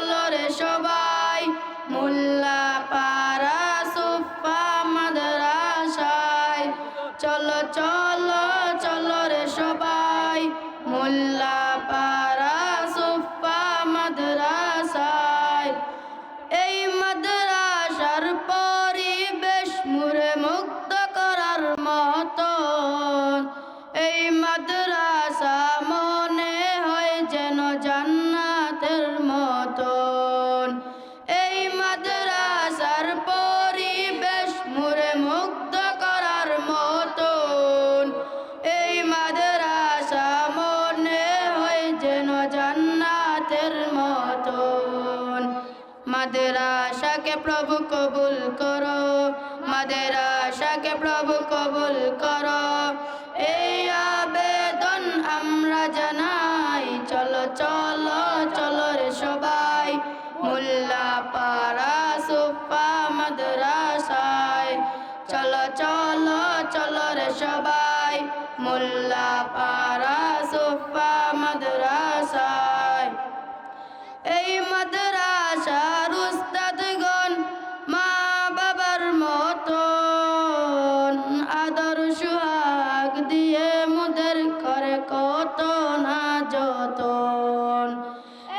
চলো রে সবাই মোল্লা পাড়া সুফা মাদ্রাসায় চলো চলো চলো রে সবাই মোল্লা পাড়া সুফা মাদ্রাসায় এই মাদ্রাসার পরিবেশ মুরে মুগ্ধ করার মতন এই মাদ্রাসা মনে হয় যেন জান্নাতের মতন এই মাদ্রাসার পরিবেশ মুরে মুগ্ধ করার মতন এই মাদ্রাসা মনে হয় যেন জান্নাতের মতন মাদ্রাসাকে প্রভু কবুল করো মাদ্রাসাকে প্রভু কবুল করো এই আবেদন আমরা জানাই চলো চলো চলো রে সবাই মোল্লা পাড়া সুফা মাদ্রাসায় চলো চলো চলো রে সবাই মোল্লা পাড়া সুফা মাদ্রাসায় এই মাদ্রাসার উস্তাদগণ মা বাবার মতন আদর সুহাগ দিয়ে মুদের করে কত না যতন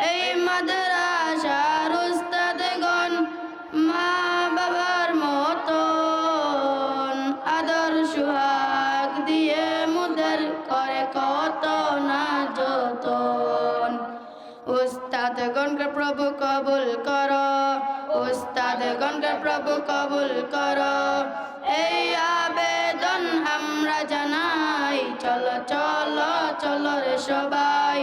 এই মাদ্রাসার উস্তাদগণ মা বাবার মতন আদর সুহাগ দিয়ে মুদের করে কত না যতন উস্তাদগণকে প্রভু কবুল করো উস্তাদগণকে প্রভু কবুল করো এই আবেদন আমরা জানাই চলো চলো চলো রে সবাই